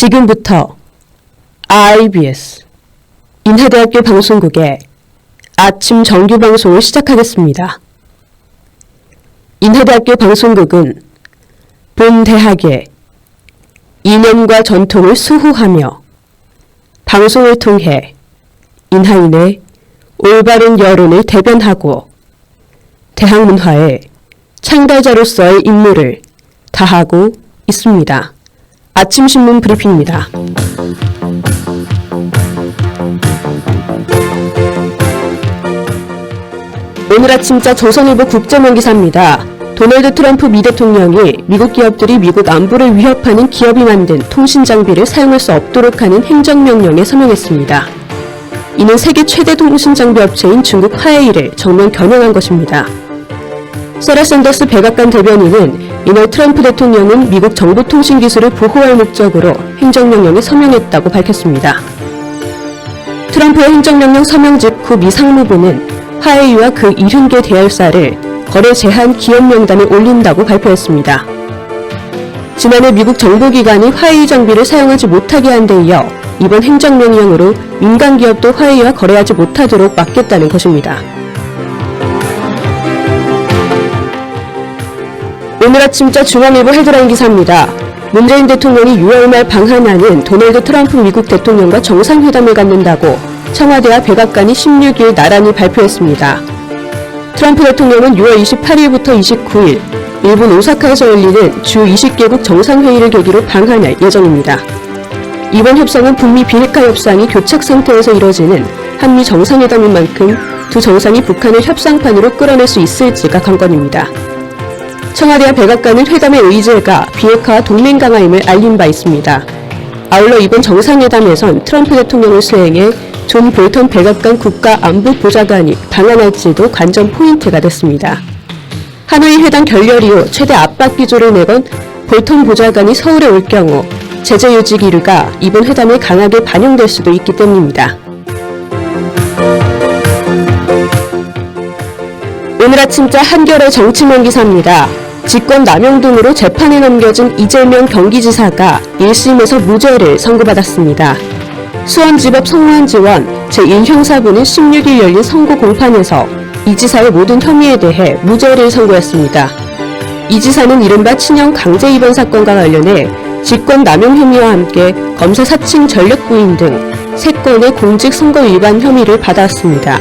지금부터 IBS 인하대학교 방송국의 아침 정규 방송을 시작하겠습니다. 인하대학교 방송국은 본 대학의 이념과 전통을 수호하며 방송을 통해 인하인의 올바른 여론을 대변하고 대학 문화의 창달자로서의 임무를 다하고 있습니다. 아침 신문 브리핑입니다. 오늘 아침자 조선일보 국제면 기사입니다. 도널드 트럼프 미 대통령이 미국 기업들이 미국 안보를 위협하는 기업이 만든 통신 장비를 사용할 수 없도록 하는 행정명령에 서명했습니다. 이는 세계 최대 통신 장비 업체인 중국 화웨이를 정면 겨냥한 것입니다. 세라 샌더스 백악관 대변인은 이날 트럼프 대통령은 미국 정보통신 기술을 보호할 목적으로 행정명령에 서명했다고 밝혔습니다. 트럼프의 행정명령 서명 직후 미 상무부는 화웨이와 그 70개 계열사를 거래 제한 기업 명단에 올린다고 발표했습니다. 지난해 미국 정보기관이 화웨이 장비를 사용하지 못하게 한 데 이어 이번 행정명령으로 민간 기업도 화웨이와 거래하지 못하도록 막겠다는 것입니다. 오늘 아침자 중앙일보 헤드라인 기사입니다. 문재인 대통령이 6월 말 방한하는 도널드 트럼프 미국 대통령과 정상회담을 갖는다고 청와대와 백악관이 16일 나란히 발표했습니다. 트럼프 대통령은 6월 28일부터 29일 일본 오사카에서 열리는 주 20개국 정상회의를 계기로 방한할 예정입니다. 이번 협상은 북미 비핵화 협상이 교착 상태에서 이뤄지는 한미 정상회담인 만큼 두 정상이 북한을 협상판으로 끌어낼 수 있을지가 관건입니다. 청와대와 백악관은 회담의 의제가 비핵화와 동맹 강화임을 알린 바 있습니다. 아울러 이번 정상회담에선 트럼프 대통령을 수행해 존 볼턴 백악관 국가안보보좌관이 방한할지도 관전 포인트가 됐습니다. 하노이 회담 결렬 이후 최대 압박 기조를 내건 볼턴 보좌관이 서울에 올 경우 제재 유지 기류가 이번 회담에 강하게 반영될 수도 있기 때문입니다. 오늘 아침자 한겨레 정치면 기사입니다. 직권 남용 등으로 재판에 넘겨진 이재명 경기지사가 1심에서 무죄를 선고받았습니다. 수원지법 성완지원 제1형사부는 16일 열린 선고 공판에서 이 지사의 모든 혐의에 대해 무죄를 선고했습니다. 이 지사는 이른바 친형 강제 입원 사건과 관련해 직권 남용 혐의와 함께 검사 사칭 전력부인 등 3건의 공직선거 위반 혐의를 받아왔습니다.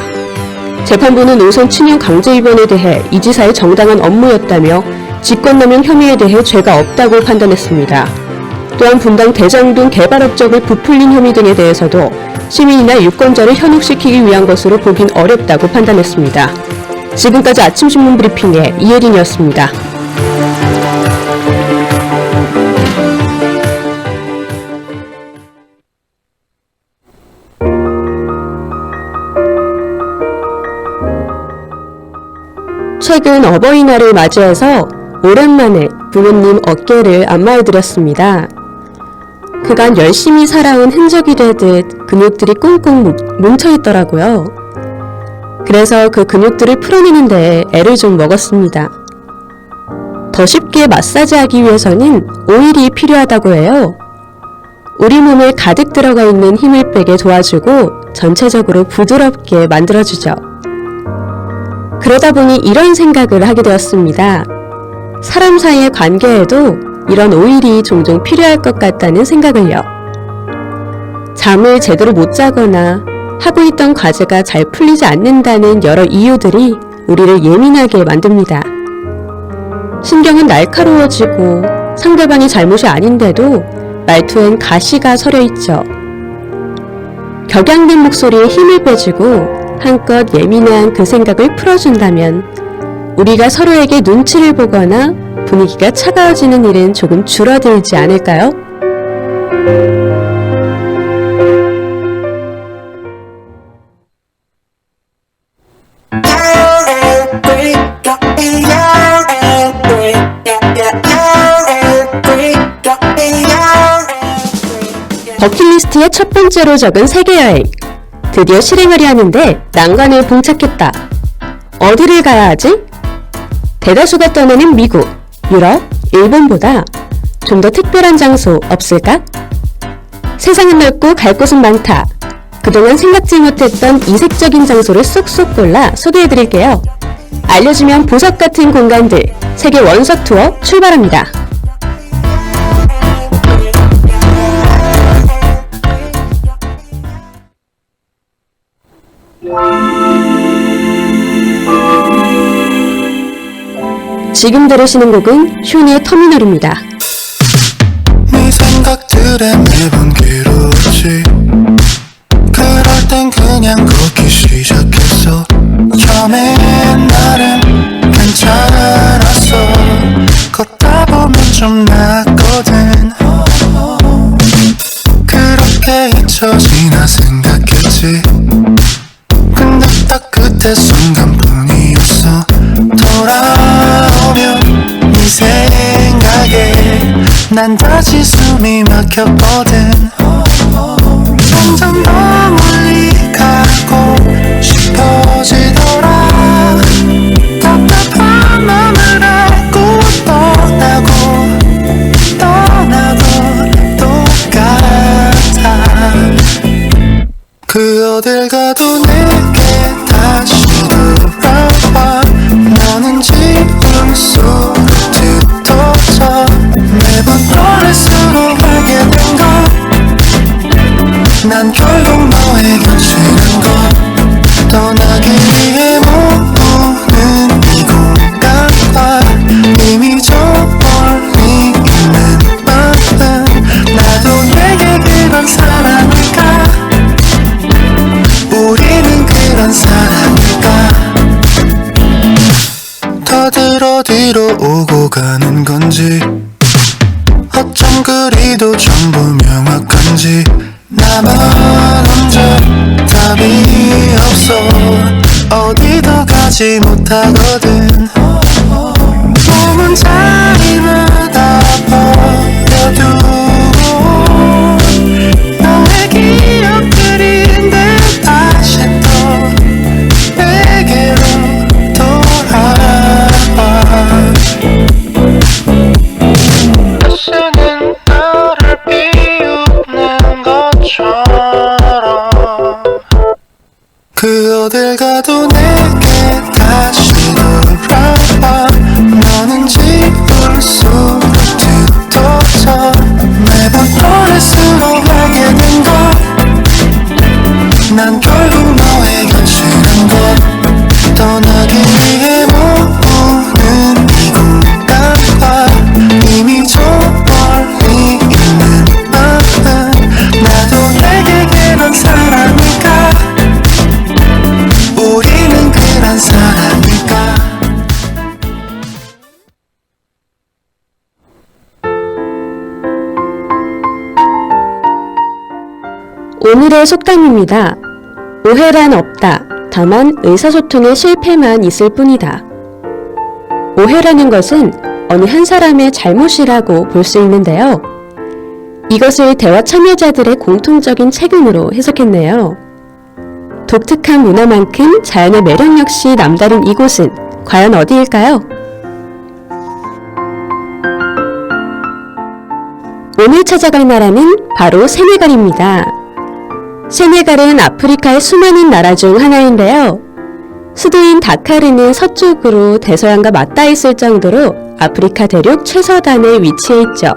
재판부는 우선 친형 강제 입원에 대해 이 지사의 정당한 업무였다며 직권남용 혐의에 대해 죄가 없다고 판단했습니다. 또한 분당 대장동 개발 업적을 부풀린 혐의 등에 대해서도 시민이나 유권자를 현혹시키기 위한 것으로 보긴 어렵다고 판단했습니다. 지금까지 아침신문 브리핑의 이혜린이었습니다. 최근 어버이날을 맞이해서 오랜만에 부모님 어깨를 안마해드렸습니다. 그간 열심히 살아온 흔적이 되듯 근육들이 꽁꽁 뭉쳐있더라고요. 그래서 그 근육들을 풀어내는 데 애를 좀 먹었습니다. 더 쉽게 마사지하기 위해서는 오일이 필요하다고 해요. 우리 몸에 가득 들어가 있는 힘을 빼게 도와주고 전체적으로 부드럽게 만들어주죠. 그러다 보니 이런 생각을 하게 되었습니다. 사람 사이의 관계에도 이런 오일이 종종 필요할 것 같다는 생각을요. 잠을 제대로 못 자거나 하고 있던 과제가 잘 풀리지 않는다는 여러 이유들이 우리를 예민하게 만듭니다. 신경은 날카로워지고 상대방이 잘못이 아닌데도 말투엔 가시가 서려 있죠. 격양된 목소리에 힘을 빼주고 한껏 예민한 그 생각을 풀어준다면 우리가 서로에게 눈치를 보거나 분위기가 차가워지는 일은 조금 줄어들지 않을까요? 버킷리스트의 첫 번째로 적은 세계여행. 드디어 실행하려 하는데 난관을 봉착했다. 어디를 가야 하지? 대다수가 떠나는 미국, 유럽, 일본보다 좀 더 특별한 장소 없을까? 세상은 넓고 갈 곳은 많다. 그동안 생각지 못했던 이색적인 장소를 쏙쏙 골라 소개해드릴게요. 알려주면 보석 같은 공간들, 세계 원석 투어 출발합니다. 지금 들으시는 곡은 쇼니의 터미널입니다. 네 생각들에 매번 괴롭지. 그럴 땐 그냥 걷기 시작했어. 처음엔 나름 괜찮았어. 걷다 보면 좀 낫거든. 그렇게 잊혀지나 생각했지. 근데 딱 그때 순간뿐이었어. 돌아오면 네 생각에 난 다시 숨이 막혔거든. 점점 더 멀리 가고 싶어지더라. 답답한 맘을 안고 떠나고 똑같아. 그 어딜 가도 내게 다시 돌아와. 너는 지울 수 뒤떠져. 매번 떠날수록 알게 된 것. 난 결국 너의 곁이란 것. 떠나기 위해 모으는 이 공간과 이미 저 멀리 있는 마음. 나도 내게 그런 사람일까. 우리는 그런 사람일까. 다들 어디로 오고 가는 건지, 어쩜 그리도 전부 명확한지. 나만 혼자 답이 없어. 어디도 가지 못하거든. 몸은 자리마다 버려두고 너의 기억들인데 다시 또 내게로 돌아와. 다시는 너를 비우는 것처럼. 그 어딜 가도 내게 다시 돌아와. 너는 지울 수 뒤떠져. 매번 떠날수록 알게 된 것. 난 결국 너의 곁이란 것. 떠나기 위해 모으는 이 공간과 이미 저 멀리 있는 마음. 나도 내게 그런 사람일까. 우리는 그런 사람일까. 오늘의 속담입니다. 오해란 없다. 다만 의사소통의 실패만 있을 뿐이다. 오해라는 것은 어느 한 사람의 잘못이라고 볼 수 있는데요. 이것을 대화 참여자들의 공통적인 책임으로 해석했네요. 독특한 문화만큼 자연의 매력 역시 남다른 이곳은 과연 어디일까요? 오늘 찾아갈 나라는 바로 세네갈입니다. 세네갈은 아프리카의 수많은 나라 중 하나인데요. 수도인 다카르는 서쪽으로 대서양과 맞닿아 있을 정도로 아프리카 대륙 최서단에 위치해 있죠.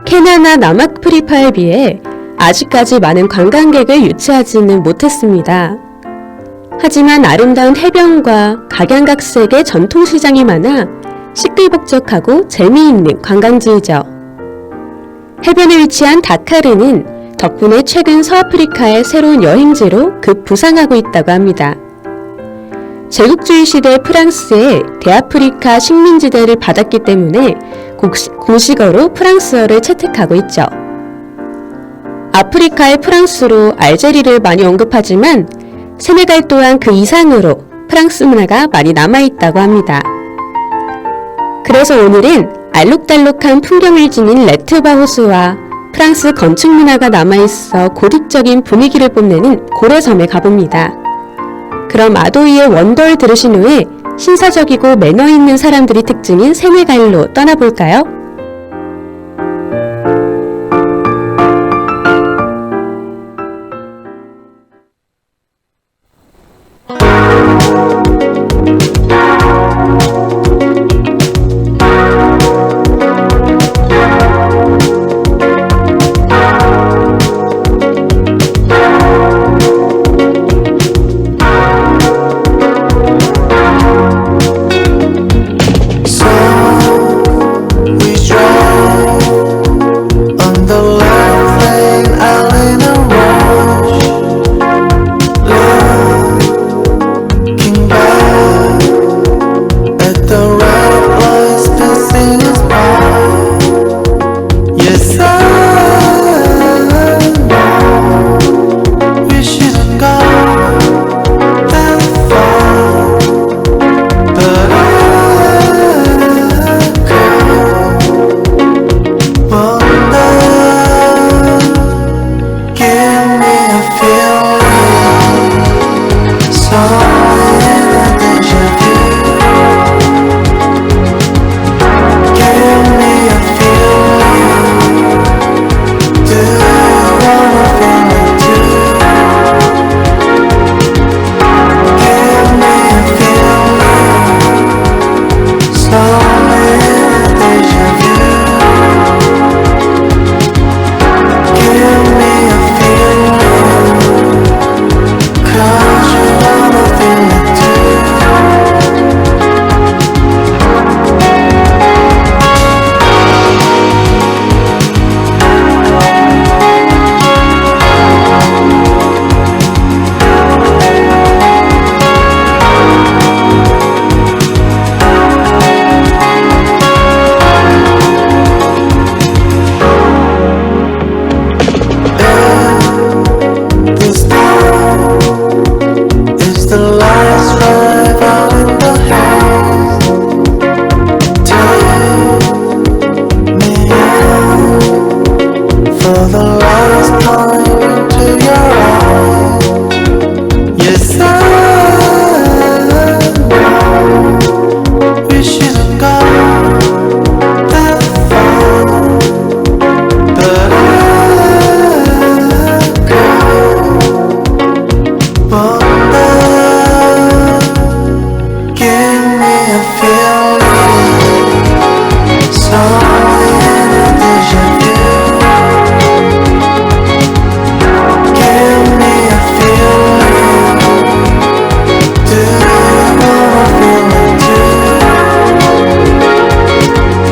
케냐나 남아프리카에 비해 아직까지 많은 관광객을 유치하지는 못했습니다. 하지만 아름다운 해변과 각양각색의 전통시장이 많아 시끌벅적하고 재미있는 관광지이죠. 해변에 위치한 다카르는 덕분에 최근 서아프리카의 새로운 여행지로 급부상하고 있다고 합니다. 제국주의 시대 프랑스의 대아프리카 식민지대를 받았기 때문에 공식어로 프랑스어를 채택하고 있죠. 아프리카의 프랑스로 알제리를 많이 언급하지만 세네갈 또한 그 이상으로 프랑스 문화가 많이 남아있다고 합니다. 그래서 오늘은 알록달록한 풍경을 지닌 레트바 호수와 프랑스 건축 문화가 남아있어 고딕적인 분위기를 뽐내는 고래섬에 가봅니다. 그럼 아도이의 원더를 들으신 후에 신사적이고 매너 있는 사람들이 특징인 세네갈로 떠나볼까요? feel the lights pouring into your eyes. Yes, I know we shouldn't go that far, but but love, give me a feeling, something in a deja vu. Give me a feeling, do you wanna feel it too? Give me a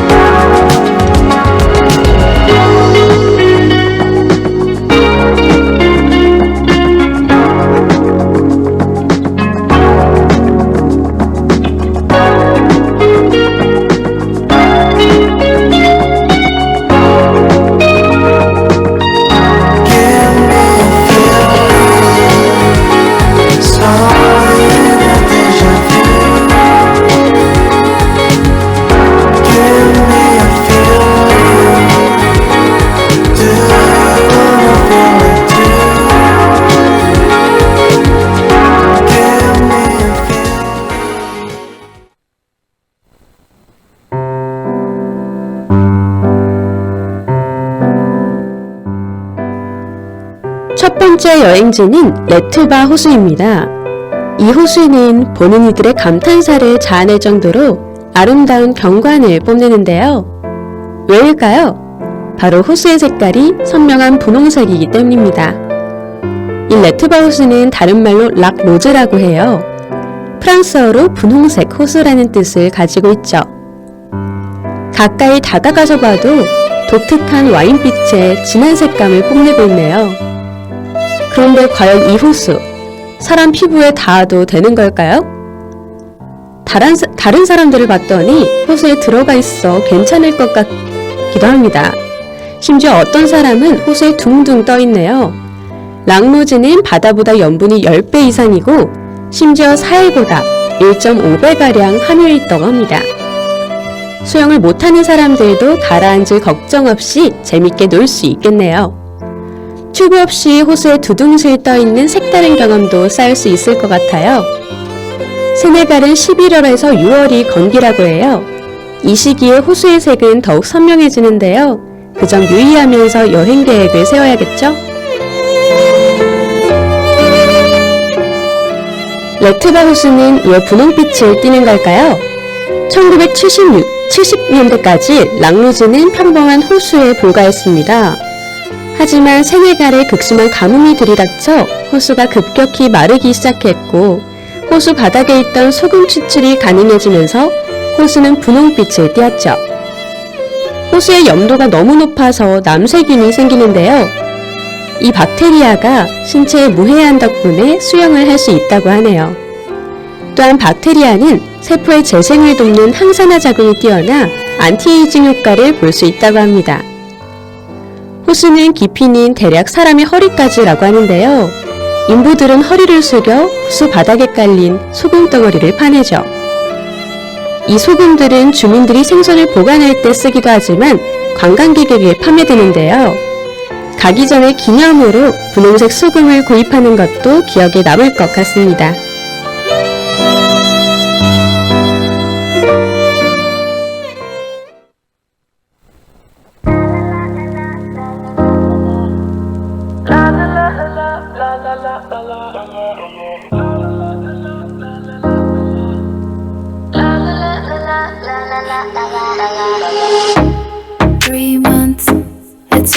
feeling, something in a deja vu. Give me a feeling, do you wanna feel it too? Give me a feeling. 첫 번째 여행지는 레트바 호수입니다. 이 호수는 보는 이들의 감탄사를 자아낼 정도로 아름다운 경관을 뽐내는데요. 왜일까요? 바로 호수의 색깔이 선명한 분홍색이기 때문입니다. 이 레트바 호수는 다른 말로 락로즈라고 해요. 프랑스어로 분홍색 호수라는 뜻을 가지고 있죠. 가까이 다가가서 봐도 독특한 와인빛의 진한 색감을 뽐내고 있네요. 그런데 과연 이 호수, 사람 피부에 닿아도 되는 걸까요? 다른 사람들을 봤더니 호수에 들어가 있어 괜찮을 것 같기도 합니다. 심지어 어떤 사람은 호수에 둥둥 떠 있네요. 락로즈는 바다보다 염분이 10배 이상이고 심지어 사해보다 1.5배가량 함유해 있다고 합니다. 수영을 못하는 사람들도 가라앉을 걱정 없이 재밌게 놀 수 있겠네요. 튜브 없이 호수에 두둥실 떠있는 색다른 경험도 쌓을 수 있을 것 같아요. 세네갈은 11월에서 6월이 건기라고 해요. 이 시기에 호수의 색은 더욱 선명해지는데요. 그 점 유의하면서 여행 계획을 세워야겠죠? 레트바 호수는 왜 분홍빛을 띠는 걸까요? 1970년대까지 락로즈는 평범한 호수에 불과했습니다. 하지만 세네갈에 극심한 가뭄이 들이닥쳐 호수가 급격히 마르기 시작했고 호수 바닥에 있던 소금 추출이 가능해지면서 호수는 분홍빛을 띠었죠. 호수의 염도가 너무 높아서 남세균이 생기는데요. 이 박테리아가 신체에 무해한 덕분에 수영을 할 수 있다고 하네요. 또한 박테리아는 세포의 재생을 돕는 항산화 작용이 뛰어나 안티에이징 효과를 볼 수 있다고 합니다. 호수는 깊이는 대략 사람의 허리까지라고 하는데요. 인부들은 허리를 숙여 호수 바닥에 깔린 소금 덩어리를 파내죠. 이 소금들은 주민들이 생선을 보관할 때 쓰기도 하지만 관광객에게 판매되는데요. 가기 전에 기념으로 분홍색 소금을 구입하는 것도 기억에 남을 것 같습니다.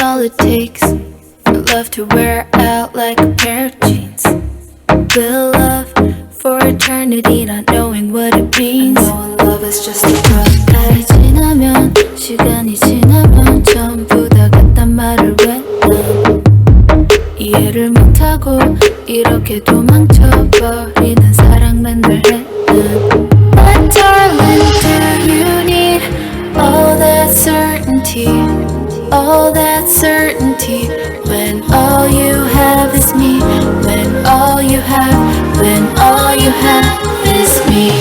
All it takes for love to wear out like a pair of jeans. Build love for eternity, not knowing what it means. I know love is just a drug. 날이 지나면 시간이 지나면 전부 다 같단 말을 왜 난 이해를 못하고 이렇게 도망쳐버리는 사랑만 늘 해. My darling, do you need all that certainty? All that certainty when all you have is me, when all you have is me.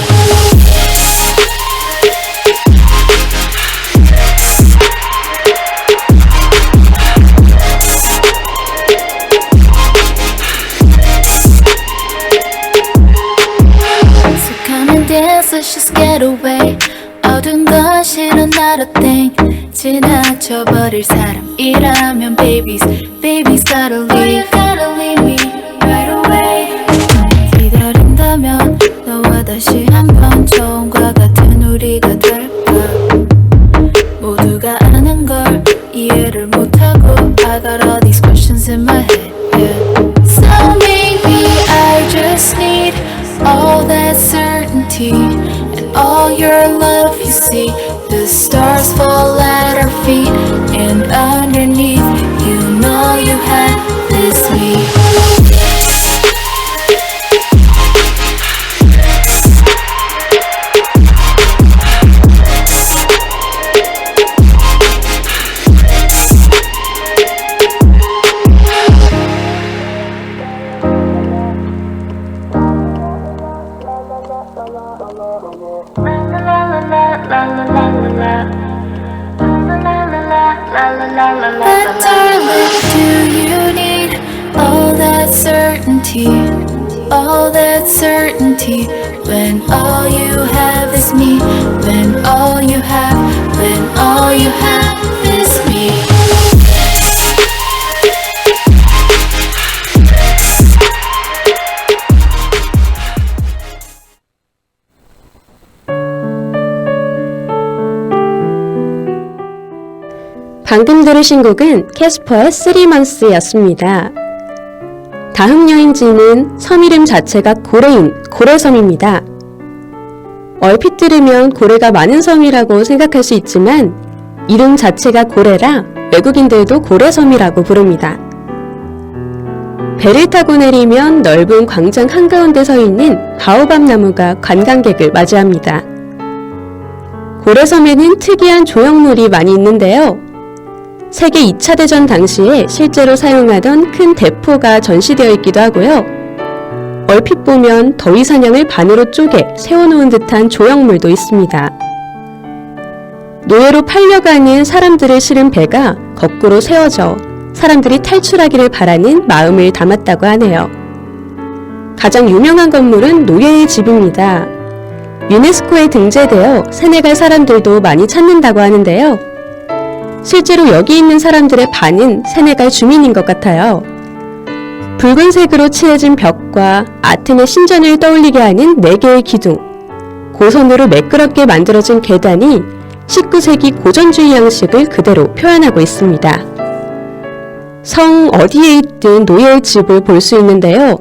미쳐버릴 사람이라면 baby's gotta leave me right away. 기다린다면 너와 다시 한번 처음과 같은 우리가 될까. 모두가 아는 걸 이해를 못하고 I got all these questions in my head, yeah. So maybe I just need all that certainty and all your love. You see the stars fall at our feet, and underneath you know you have this me. But darling, do you need all that certainty? All that certainty when all you have is me. When all you have is me. 방금 들으신 곡은 캐스퍼의 3months였습니다. 다음 여행지는 섬 이름 자체가 고래인 고래섬입니다. 얼핏 들으면 고래가 많은 섬이라고 생각할 수 있지만 이름 자체가 고래라 외국인들도 고래섬이라고 부릅니다. 배를 타고 내리면 넓은 광장 한가운데 서 있는 바오밥 나무가 관광객을 맞이합니다. 고래섬에는 특이한 조형물이 많이 있는데요. 세계 2차 대전 당시에 실제로 사용하던 큰 대포가 전시되어 있기도 하고요. 얼핏 보면 더위 사냥을 반으로 쪼개 세워놓은 듯한 조형물도 있습니다. 노예로 팔려가는 사람들을 실은 배가 거꾸로 세워져 사람들이 탈출하기를 바라는 마음을 담았다고 하네요. 가장 유명한 건물은 노예의 집입니다. 유네스코에 등재되어 세네갈 사람들도 많이 찾는다고 하는데요. 실제로 여기 있는 사람들의 반은 세네갈 주민인 것 같아요. 붉은색으로 칠해진 벽과 아테네 신전을 떠올리게 하는 4개의 기둥, 고선으로 매끄럽게 만들어진 계단이 19세기 고전주의 양식을 그대로 표현하고 있습니다. 성 어디에 있든 노예의 집을 볼 수 있는데요.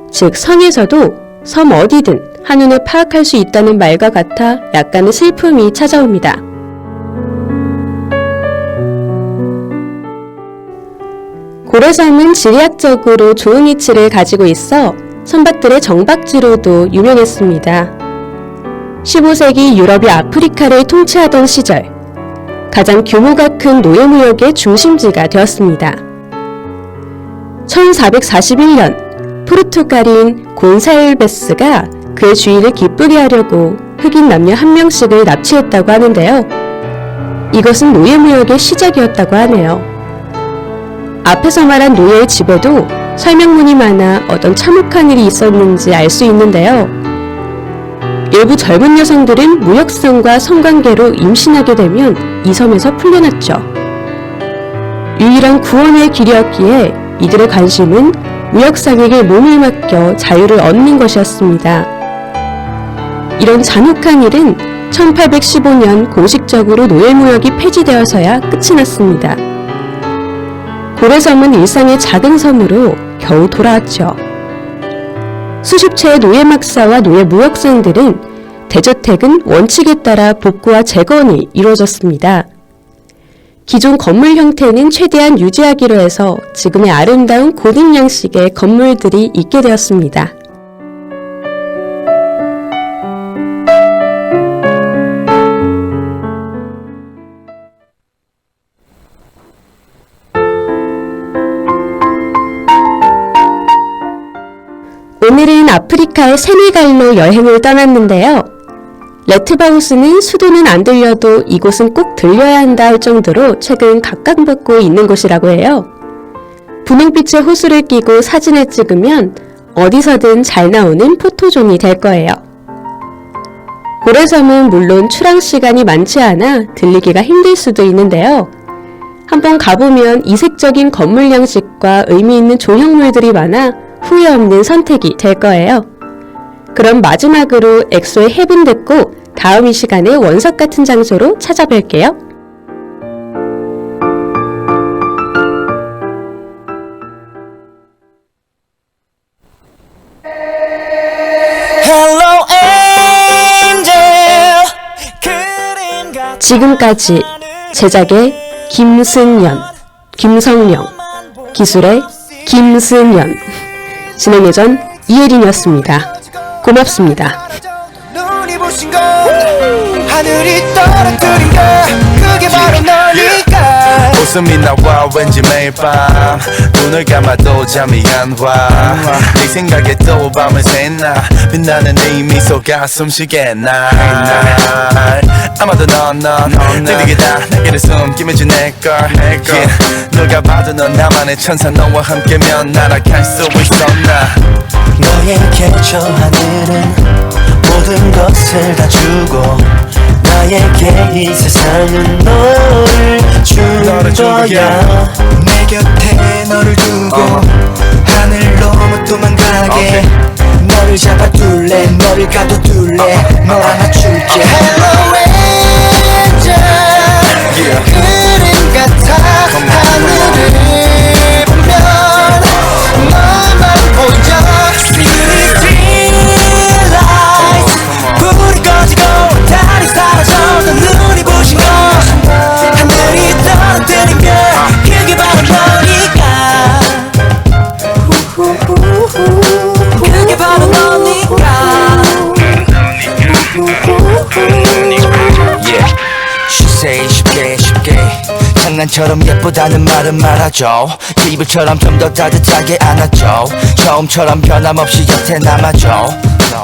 즉 성에서도 섬 어디든 한눈에 파악할 수 있다는 말과 같아 약간의 슬픔이 찾아옵니다. 고래섬은 지리학적으로 좋은 위치를 가지고 있어 선박들의 정박지로도 유명했습니다. 15세기 유럽이 아프리카를 통치하던 시절 가장 규모가 큰 노예무역의 중심지가 되었습니다. 1441년 포르투갈인 곤살베스가 그의 주인을 기쁘게 하려고 흑인 남녀 1명씩을 납치했다고 하는데요. 이것은 노예무역의 시작이었다고 하네요. 앞에서 말한 노예의 집에도 설명문이 많아 어떤 참혹한 일이 있었는지 알 수 있는데요. 일부 젊은 여성들은 무역상과 성관계로 임신하게 되면 이 섬에서 풀려났죠. 유일한 구원의 길이었기에 이들의 관심은 무역상에게 몸을 맡겨 자유를 얻는 것이었습니다. 이런 잔혹한 일은 1815년 공식적으로 노예무역이 폐지되어서야 끝이 났습니다. 고래섬은 일상의 작은 섬으로 겨우 돌아왔죠. 수십 채의 노예 막사와 노예 무역상들은 대저택은 원칙에 따라 복구와 재건이 이루어졌습니다. 기존 건물 형태는 최대한 유지하기로 해서 지금의 아름다운 고딕 양식의 건물들이 있게 되었습니다. 오늘은 아프리카의 세네갈로 여행을 떠났는데요. 레트바우스는 수도는 안 들려도 이곳은 꼭 들려야 한다 할 정도로 최근 각광받고 있는 곳이라고 해요. 분홍빛의 호수를 끼고 사진을 찍으면 어디서든 잘 나오는 포토존이 될 거예요. 고래섬은 물론 출항 시간이 많지 않아 들리기가 힘들 수도 있는데요. 한번 가보면 이색적인 건물 양식과 의미 있는 조형물들이 많아 후회 없는 선택이 될 거예요. 그럼 마지막으로 엑소의 헤븐 듣고 다음 이 시간에 원석 같은 장소로 찾아뵐게요. Hello Angel 그림 같은 지금까지 제작의 김승연, 김성령, 기술의 김승연, 진행의 전 이혜린이었습니다. 고맙습니다. 눈이 부신 건 하늘이 떨어뜨린 게 그게 바로 너니까 웃음이 나와 왠지 매일 밤 눈을 감아도 잠이 안와네 생각에 또 밤을 새나 빛나는 네 미소가 숨쉬게 날 아마도 넌 내게 다 내게를 숨기면서 내걸 yeah. 누가 봐도 넌 나만의 천사 너와 함께면 날아갈 수 있어 나 너에게 저 하늘은 모든 것을 다 주고 나에게 이 세상은 너를 준 거야 내 곁에 너를 두고 하늘로 못 도망가게 너를 잡아둘래 너를 가둬둘래 너 안아줄게 Hello Angel 그림 같아 하늘을 보면 너만 보여 불이 꺼지고 달이 사라져도 눈이 부신 건 하늘이 떨어뜨린 별 그게 바로 너니까 그게 바로 너니까 yeah. 쉽게 장난처럼 예쁘다는 말은 말아줘 이불처럼 좀 더 따뜻하게 안아줘 처음처럼 변함없이 곁에 남아줘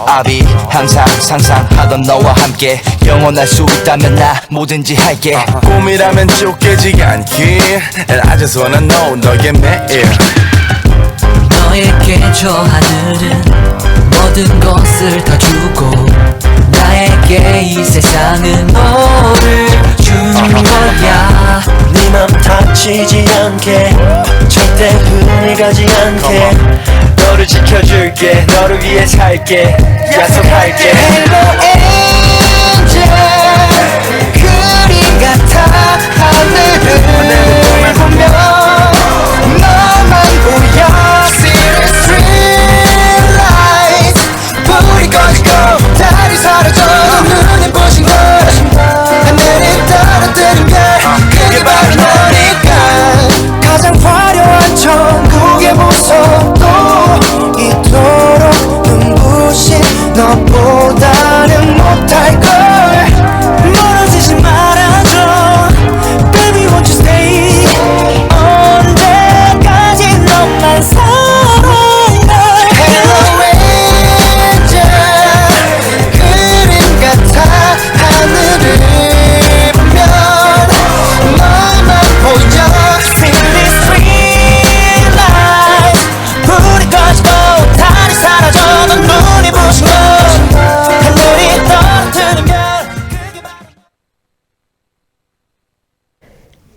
I'll be 항상 상상하던 너와 함께 영원할 수 있다면 나 뭐든지 할게 꿈이라면 쭉 깨지 않기 And I just wanna know 너의 매일 너에게 저 하늘은 모든 것을 다 주고 나에게 이 세상은 너를 준 거야 네 맘 다치지 않게 절대 흔히 가지 않게 너를 지켜줄게 너를 위해 살게 약속할게 Hello Angel 그림 같아 하늘을 보면 너만 보여 See the street lights 불이 꺼지고 달이 사라져도 눈에 부신 걸 하늘이 떨어뜨린 별 그게 바로 너니까 가장 화려한 천국의 보석도 이토록 눈부신 너보다는 못할걸 멀어지지 말아줘 Baby won't you stay 언제까지 너만 사랑해 Hello Angel 그림 같아 하늘을 보면 너만 보여 See the street lights 불이 꺼지고 달이 사라져도 눈이 부신 건 하늘이 떨어뜨린 별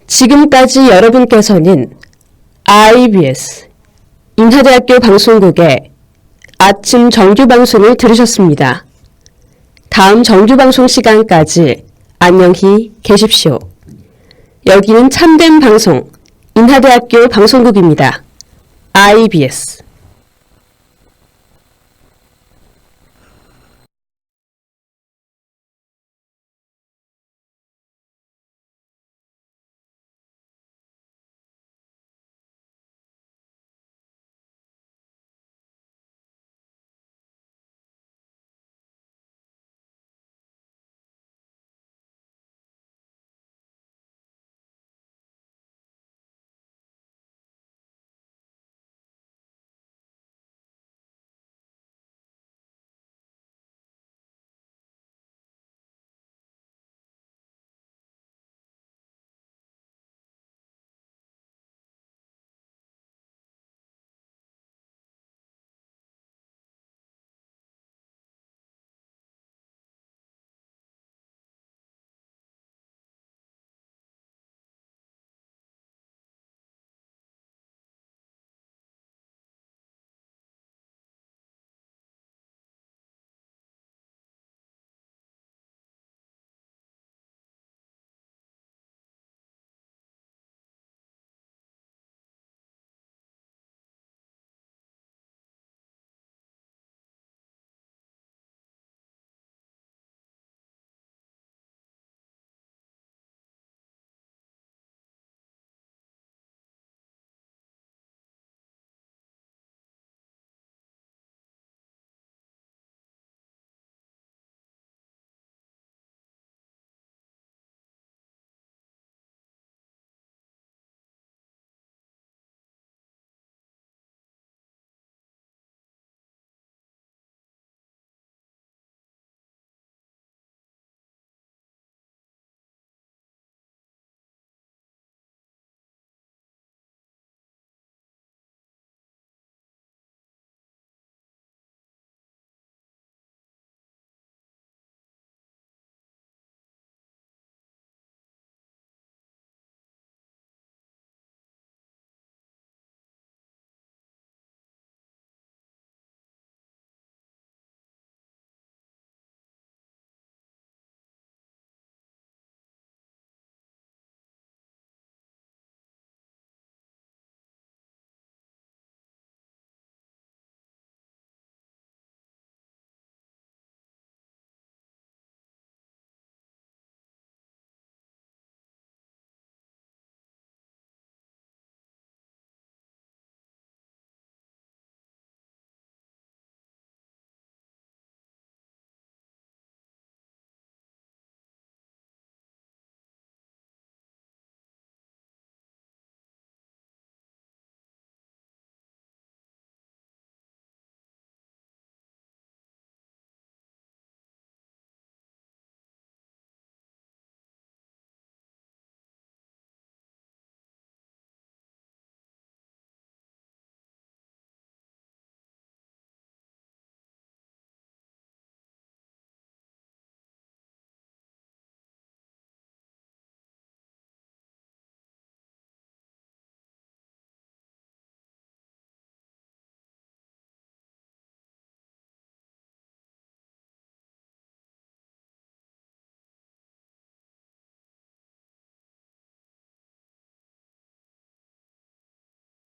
지금까지 여러분께서는 IBS 인하대학교 방송국의 아침 정규 방송을 들으셨습니다. 다음 정규 방송 시간까지 안녕히 계십시오. 여기는 참된 방송 인하대학교 방송국입니다. IBS